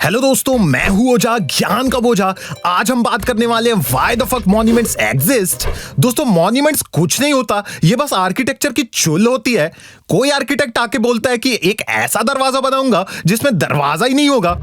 Hello दोस्तों, मैं हूं ओझा, ज्ञान का बोझा। आज हम बात करने वाले हैं why the fuck monuments exist. दोस्तों, मॉन्यूमेंट्स कुछ नहीं होता, ये बस आर्किटेक्चर की चुल होती है। कोई आर्किटेक्ट आके बोलता है कि एक ऐसा दरवाजा बनाऊंगा जिसमें दरवाजा ही नहीं होगा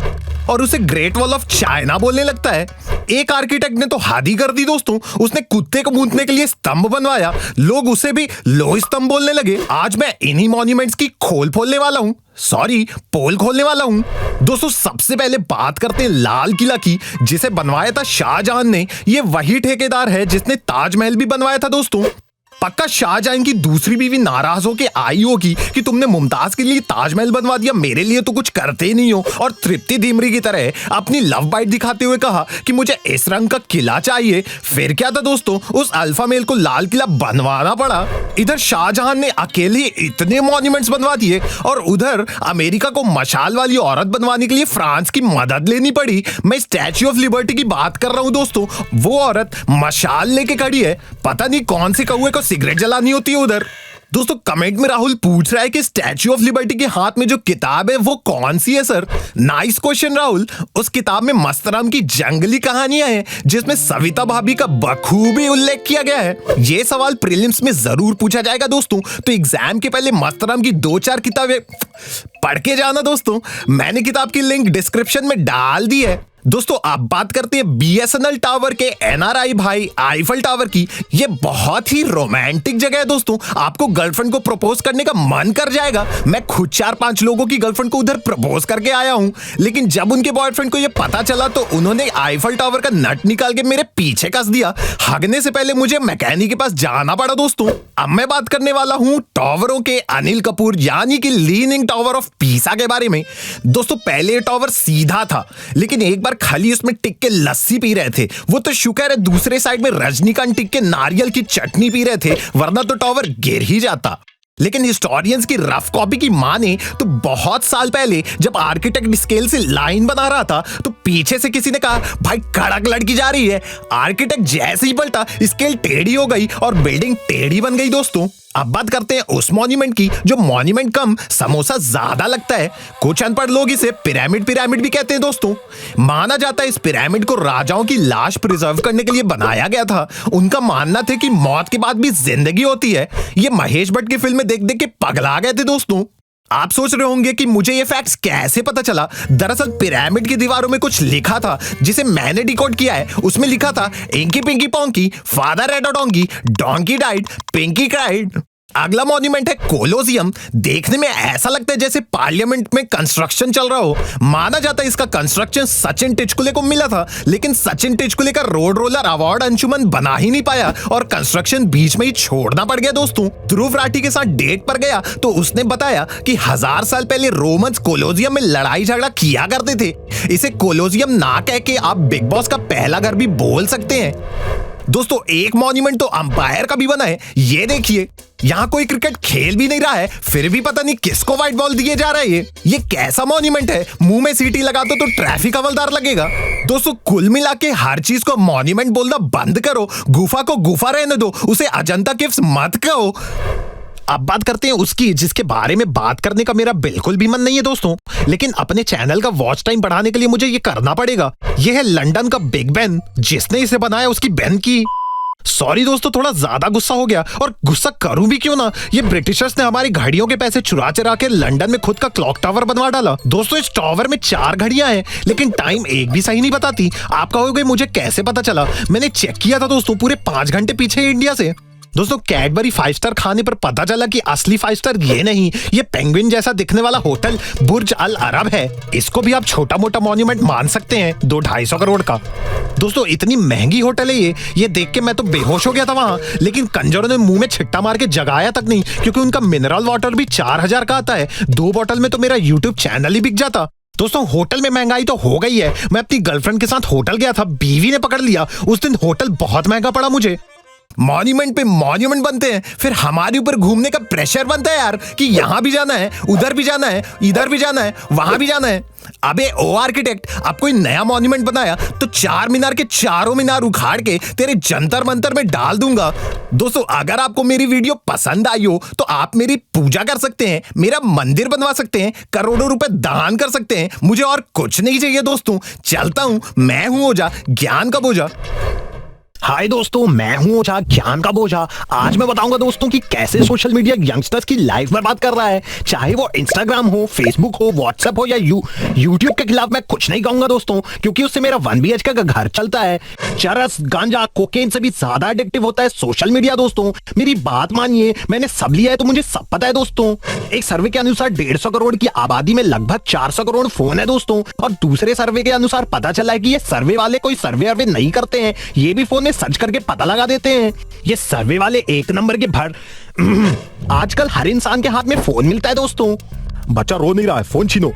और उसे ग्रेट वॉल ऑफ चाइना बोलने लगता है। एक आर्किटेक्ट ने तो हद ही कर दी दोस्तों, उसने कुत्ते को मूतने के लिए स्तंभ बनवाया, लोग उसे भी लोह स्तंभ बोलने लगे। आज मैं इन्हीं मॉन्यूमेंट्स की खोल खोलने वाला हूं, सॉरी पोल खोलने वाला हूं। दोस्तों, सबसे पहले बात करते हैं लाल किला की, जिसे बनवाया था शाहजहां ने। ये वही ठेकेदार है जिसने ताजमहल भी बनवाया था दोस्तों। पक्का शाहजहां की दूसरी बीवी नाराज होके आई होगी कि तुमने मुमताज के लिए ताजमहल बनवा दिया, मेरे लिए तो कुछ करते ही नहीं हो। और तृप्ति धीमरी की तरह अपनी लव बाइट दिखाते हुए कहा कि मुझे इस रंग का किला चाहिए। फिर क्या था दोस्तों, उस अल्फा मेल को लाल किला बनवाना पड़ा। इधर शाहजहां ने अकेले इतने मॉन्यूमेंट्स बनवा दिए और उधर अमेरिका को मशाल वाली औरत बनवाने के लिए फ्रांस की मदद लेनी पड़ी। मैं स्टैच्यू ऑफ लिबर्टी की बात कर रहा हूं दोस्तों। वो औरत मशाल लेके खड़ी है, पता नहीं कौन से कौवे को सिगरेट जलानी होती है उधर। दोस्तों, कमेंट में राहुल पूछ रहा है कि स्टैच्यू ऑफ लिबर्टी के हाथ में जो किताब है वो कौन सी है सर। Nice question Rahul. उस किताब में मस्तराम की जंगली कहानियां हैं जिसमें सविता भाभी का बखूबी उल्लेख किया गया है। ये सवाल प्रीलिम्स में जरूर पूछा जाएगा दोस्तों, तो एग्जाम के पहले मस्तराम की 2-4 किताबें पढ़ के जाना दोस्तों। मैंने किताब की लिंक डिस्क्रिप्शन में डाल दी है। दोस्तों, अब बात करते हैं बीएसएनएल टावर के एनआरआई भाई आईफल टावर की। ये बहुत ही रोमांटिक जगह है दोस्तों, आपको गर्लफ्रेंड को प्रपोज करने का मन कर जाएगा। मैं खुद 4-5 लोगों की गर्लफ्रेंड को उधर प्रपोज करके आया हूं, लेकिन जब उनके बॉयफ्रेंड को ये पता चला तो उन्होंने आईफल टावर का नट निकाल के मेरे पीछे कस दिया। हगने से पहले मुझे मैकेनिक के पास जाना पड़ा दोस्तों। अब मैं बात करने वाला हूं टावरों के अनिल कपूर यानी कि लीनिंग टावर ऑफ पीसा के बारे में। दोस्तों, पहले टावर सीधा था, लेकिन एक बार खाली उसमें टिक के लस्सी पी रहे थे, वो तो शुक्र है दूसरे साइड में रजनीकांत टिक के नारियल की चटनी पी रहे थे, वरना तो टावर गिर ही जाता। लेकिन हिस्टोरियंस की रफ कॉपी की माने तो बहुत साल पहले जब आर्किटेक्ट स्केल से लाइन बना रहा था तो पीछे से किसी ने कहा, भाई कड़क लड़की जा रही है। आर्किटेक्ट जैसे ही पलटा, स्केल टेढ़ी हो गई और बिल्डिंग टेढ़ी बन गई दोस्तों। अब बात करते हैं उस मॉन्यूमेंट की जो मॉन्यूमेंट कम समोसा ज्यादा लगता है। कुछ अनपढ़ लोग इसे पिरामिड भी कहते हैं दोस्तों। माना जाता है इस पिरामिड को राजाओं की लाश प्रिजर्व करने के लिए बनाया गया था। उनका मानना था कि मौत के बाद भी जिंदगी होती है। ये महेश भट्ट की फिल्म देख देख के पगला गए थे दोस्तों। आप सोच रहे होंगे कि मुझे ये फैक्ट्स कैसे पता चला। दरअसल पिरामिड की दीवारों में कुछ लिखा था जिसे मैंने डिकोड किया है। उसमें लिखा था, inky pinky ponky, father red donkey, donkey died, pinky cried. अगला मॉन्यूमेंट है कोलोसियम। देखने में ऐसा लगता है जैसे पार्लियामेंट में कंस्ट्रक्शन चल रहा हो। माना जाता है इसका कंस्ट्रक्शन सचिन टिचकुले को मिला था, लेकिन सचिन टिचकुले का रोड रोलर अवार्ड अंशुमन बना ही नहीं पाया और कंस्ट्रक्शन बीच में ही छोड़ना पड़ गया दोस्तों। ध्रुव राठी के साथ डेट पर गया तो उसने बताया कि 1000 साल पहले रोमन्स कोलोसियम में लड़ाई झगड़ा किया करते थे। इसे कोलोसियम ना कह के आप बिग बॉस का पहला घर भी बोल सकते हैं दोस्तों। एक मॉन्यूमेंट तो अंपायर का भी बना है, ये देखिए। यहाँ कोई क्रिकेट खेल भी नहीं रहा है, फिर भी पता नहीं किसको व्हाइट बॉल दिए जा रहा है। ये कैसा मॉन्यूमेंट है, मुंह में सीटी लगा दो तो ट्रैफिक हवलदार लगेगा। दोस्तों, कुल मिला के हर चीज को मॉन्यूमेंट बोलना बंद करो, गुफा को गुफा रहने दो, उसे अजंता केव्स मत कहो। अब बात करते हैं उसकी जिसके बारे में बात करने का मेरा बिल्कुल भी मन नहीं है दोस्तों, लेकिन अपने चैनल का वॉच टाइम बढ़ाने के लिए मुझे ये करना पड़ेगा। यह है लंदन का बिग बेन। जिसने इसे बनाया उसकी बहन की, सॉरी दोस्तों, थोड़ा ज्यादा गुस्सा हो गया। और गुस्सा करूं भी क्यों ना, ये ब्रिटिशर्स ने हमारी घड़ियों के पैसे चुरा चुरा के लंदन में खुद का क्लॉक टावर बनवा डाला। दोस्तों, इस टावर में 4 घड़ियां हैं, लेकिन टाइम एक भी सही नहीं बताती। आप कहोगे मुझे कैसे पता चला? मैंने चेक किया था दोस्तों, पूरे 5 घंटे पीछे है इंडिया से। दोस्तों, कैडबरी 5 स्टार खाने पर पता चला कि असली 5 स्टार ये नहीं, ये पेंगुइन जैसा दिखने वाला होटल बुर्ज अल अरब है। इसको भी आप छोटा मोटा मॉन्यूमेंट मान सकते हैं, 200-250 करोड़ का। दोस्तों, इतनी महंगी होटल है ये देख के मैं तो बेहोश हो गया था वहां, लेकिन कंजरों ने मुंह में छिट्टा मार के जगाया तक नहीं, क्योंकि उनका मिनरल वाटर भी 4000 का आता है। 2 बोतल में तो मेरा यूट्यूब चैनल ही बिक जाता। दोस्तों, होटल में महंगाई तो हो गई है। मैं अपनी गर्लफ्रेंड के साथ होटल गया था, बीवी ने पकड़ लिया। उस दिन होटल बहुत महंगा पड़ा मुझे। मॉन्यूमेंट पे मॉन्यूमेंट बनते हैं, फिर हमारे ऊपर घूमने का प्रेशर बनता है यार कि यहां भी जाना है, उधर भी जाना है, इधर भी जाना है, वहां भी जाना है। अबे ओ आर्किटेक्ट, अब कोई नया मॉन्यूमेंट बनाया तो चार मीनार के चारों मीनार उखाड़ के तेरे जंतर मंतर में डाल दूंगा। दोस्तों, अगर आपको मेरी वीडियो पसंद आई हो तो आप मेरी पूजा कर सकते हैं, मेरा मंदिर बनवा सकते हैं, करोड़ों रुपए दान कर सकते हैं। मुझे और कुछ नहीं चाहिए दोस्तों। चलता हूं, मैं हूं ओझा, ज्ञान का बोझा। हाय दोस्तों, मैं हूं ओझा, ज्ञान का बोझा। आज मैं बताऊंगा दोस्तों कि कैसे सोशल मीडिया यंगस्टर्स की लाइफ बर्बाद कर रहा है। चाहे वो इंस्टाग्राम हो, फेसबुक हो, व्हाट्सएप हो या यूट्यूब के खिलाफ मैं कुछ नहीं कहूंगा दोस्तों, क्योंकि उससे मेरा 1 BHK का घर चलता है। चरस, गांजा, कोकेन से भी ज्यादा एडिक्टिव होता है सोशल मीडिया दोस्तों। मेरी बात मानिए, मैंने सब लिया है तो मुझे सब पता है दोस्तों। एक सर्वे के अनुसार 150 करोड़ की आबादी में लगभग 400 करोड़ फोन है दोस्तों। और दूसरे सर्वे के अनुसार पता चला है कि ये सर्वे वाले कोई सर्वे नहीं करते हैं, ये भी फोन में सर्च करके पता लगा देते हैं। ये सर्वे वाले एक नंबर के भर आजकल हर इंसान के हाथ में फोन मिलता है दोस्तों। बच्चा रो नहीं रहा है, फोन छीनो।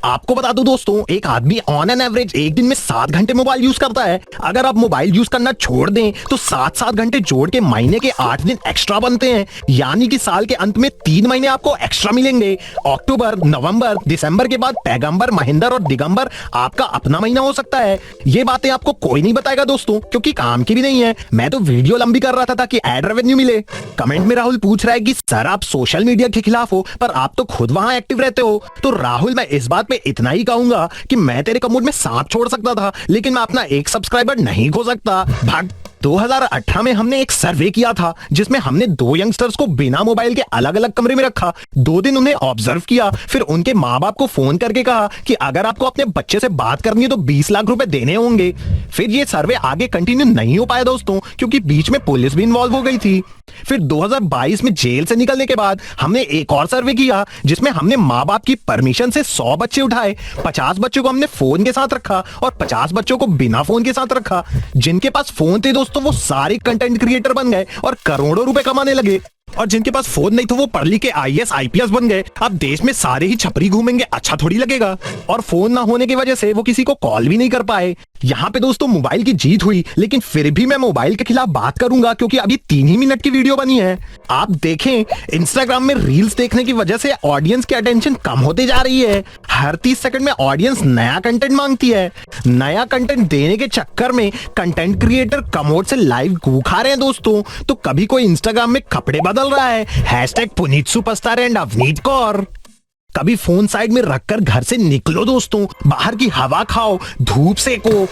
आपको बता दूं दोस्तों, एक आदमी ऑन एन एवरेज एक दिन में 7 घंटे मोबाइल यूज करता है। अगर आप मोबाइल यूज करना छोड़ दें तो 7-7 घंटे जोड़ के महीने के 8 दिन एक्स्ट्रा बनते हैं। यानी कि साल के अंत में 3 महीने आपको एक्स्ट्रा मिलेंगे। अक्टूबर, नवंबर, दिसंबर के बाद पैगंबर, महेंद्र और दिगंबर आपका अपना महीना हो सकता है। ये बातें आपको कोई नहीं बताएगा दोस्तों, क्योंकि काम की भी नहीं है। मैं तो वीडियो लंबी कर रहा था ताकि एड रेवेन्यू मिले। कमेंट में राहुल पूछ रहा है कि सर आप सोशल मीडिया के खिलाफ हो, पर आप तो खुद वहां एक्टिव रहते हो। तो राहुल, मैं इस बात पे इतना ही कहूंगा कि मैं तेरे कमोड में सांप छोड़ सकता था, लेकिन मैं अपना एक सब्सक्राइबर नहीं खो सकता। भाग। 2018 में हमने एक सर्वे किया था जिसमें हमने 2 यंगस्टर्स को बिना मोबाइल के अलग अलग कमरे में रखा। 2 दिन उन्हें ऑब्जर्व किया, फिर उनके माँ बाप को फोन करके कहा कि अगर आपको अपने बच्चे से बात करनी है तो 20 लाख रुपए देने होंगे। फिर ये सर्वे आगे कंटिन्यू नहीं हो पाया दोस्तों, क्योंकि बीच में पुलिस भी इन्वॉल्व हो गई थी। फिर 2022 में जेल से निकलने के बाद हमने एक और सर्वे किया जिसमें हमने माँ बाप की परमिशन से 100 बच्चे उठाए। 50 बच्चों को हमने फोन के साथ रखा और 50 बच्चों को बिना फोन के साथ रखा। जिनके पास फोन थे दोस्तों, वो सारे कंटेंट क्रिएटर बन गए और करोड़ों रुपए कमाने लगे। और जिनके पास फोन नहीं था वो पढ़ लिख के IAS IPS बन गए। अब देश में सारे ही छपरी घूमेंगे, अच्छा थोड़ी लगेगा। और फोन ना होने की वजह से वो किसी को कॉल भी नहीं कर पाए। यहाँ पे दोस्तों मोबाइल की जीत हुई, लेकिन फिर भी मैं मोबाइल के खिलाफ बात करूंगा, क्योंकि अभी 3 ही मिनट की वीडियो बनी है। आप देखें, इंस्टाग्राम में रील्स देखने की वजह से ऑडियंस की अटेंशन कम होती जा रही है। हर 30 सेकंड में ऑडियंस नया कंटेंट मांगती है। नया कंटेंट देने के चक्कर में कंटेंट क्रिएटर कमोड से लाइव गू खा रहे हैं दोस्तों। तो कभी कोई इंस्टाग्राम में कपड़े बदल रहा है, #पुनीत सुपरस्टार एंड अवनीत कौर। कभी फोन साइड में रखकर घर से निकलो दोस्तों, बाहर की हवा खाओ, धूप सेको।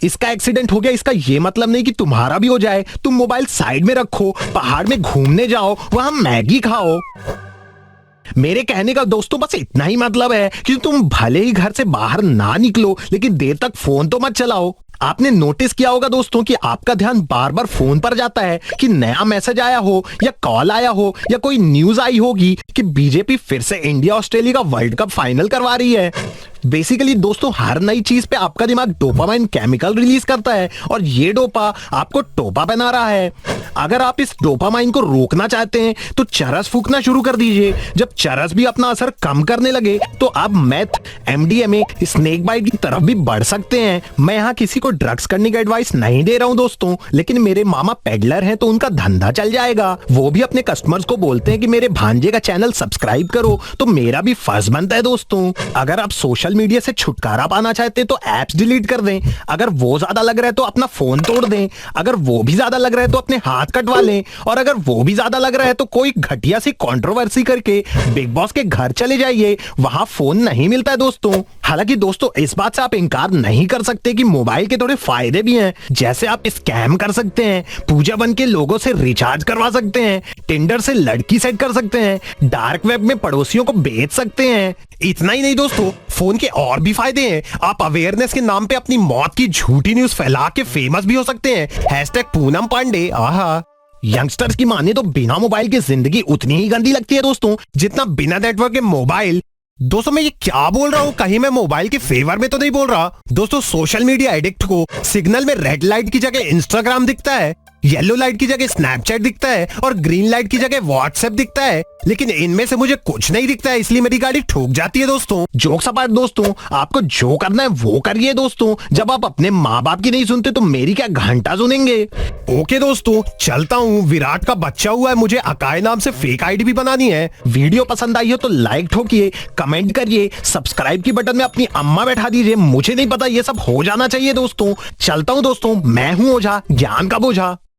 इसका एक्सीडेंट हो गया, इसका ये मतलब नहीं कि तुम्हारा भी हो जाए। तुम मोबाइल साइड में रखो, पहाड़ में घूमने जाओ, वहां मैगी खाओ। मेरे कहने का दोस्तों बस इतना ही मतलब है कि तुम भले ही घर से बाहर ना निकलो, लेकिन देर तक फोन तो मत चलाओ। आपने नोटिस किया होगा दोस्तों कि आपका ध्यान बार बार फोन पर जाता है कि नया मैसेज आया हो या कॉल आया हो या कोई न्यूज आई होगी कि बीजेपी फिर से इंडिया ऑस्ट्रेलिया का वर्ल्ड कप फाइनल करवा रही है। बेसिकली दोस्तों, हर नई चीज पे आपका दिमाग डोपामाइन केमिकल रिलीज करता है और ये डोपा आपको टोपा बना रहा है। अगर आप इस डोपामाइन को रोकना चाहते हैं तो चरस फूकना शुरू कर दीजिए। जब चरस भी अपना असर कम करने लगे तो आप मेथ, MDMA, स्नेक बाइट की तरफ भी बढ़ सकते हैं। मैं यहाँ किसी को ड्रग्स करने की एडवाइस नहीं दे रहा हूँ दोस्तों, लेकिन मेरे मामा पेडलर हैं तो उनका धंधा चल जाएगा। वो भी अपने कस्टमर्स को बोलते हैं कि मेरे भांजे का चैनल सब्सक्राइब करो, तो मेरा भी फर्ज बनता है दोस्तों। अगर आप सोशल मीडिया से छुटकारा पाना चाहते हैं तो एप्स डिलीट कर दें। अगर वो ज्यादा लग रहा है तो अपना फोन तोड़ दें। अगर वो भी ज्यादा लग रहा है तो अपने हाथ कटवा लें। और अगर वो भी ज्यादा लग रहा है तो कोई घटिया सी कंट्रोवर्सी करके बिग बॉस के घर चले जाइए, वहां फोन नहीं मिलता है दोस्तों। हालांकि दोस्तों, इस बात से आप इनकार नहीं कर सकते कि मोबाइल के थोड़े फायदे भी हैं। जैसे आप स्कैम कर सकते हैं, पूजा बन के लोगों से रिचार्ज करवा सकते हैं, टिंडर से लड़की सेट कर सकते हैं, डार्क वेब में पड़ोसियों को बेच सकते हैं। इतना ही नहीं दोस्तों, फोन के और भी फायदे हैं। आप अवेयरनेस के नाम पे अपनी मौत की झूठी न्यूज फैला के फेमस भी हो सकते हैं। #पूनम पांडे। आहा, यंगस्टर्स की माने तो बिना मोबाइल की जिंदगी उतनी ही गंदी लगती है दोस्तों जितना बिना नेटवर्क के मोबाइल। दोस्तों, मैं ये क्या बोल रहा हूँ, कहीं मैं मोबाइल के फेवर में तो नहीं बोल रहा। दोस्तों, सोशल मीडिया एडिक्ट को सिग्नल में रेड लाइट की जगह इंस्टाग्राम दिखता है। येलो लाइट की जगह स्नैपचैट दिखता है और ग्रीन लाइट की जगह व्हाट्सएप दिखता है, लेकिन इनमें से मुझे कुछ नहीं दिखता है, इसलिए मेरी गाड़ी ठोक जाती है दोस्तों। जोक्स अपार्ट दोस्तों, आपको जो करना है वो करिए दोस्तों। जब आप अपने माँ बाप की नहीं सुनते तो मेरी क्या घंटा सुनेंगे। ओके दोस्तों, चलता हूँ। विराट का बच्चा हुआ है, मुझे अकाय नाम से फेक आईडी भी बनानी है। वीडियो पसंद आई हो तो लाइक ठोकिए, कमेंट करिए, सब्सक्राइब की बटन में अपनी अम्मा बैठा दीजिए। मुझे नहीं पता, ये सब हो जाना चाहिए दोस्तों। चलता हूँ दोस्तों, मैं हूँ ओझा, ज्ञान का बोझा।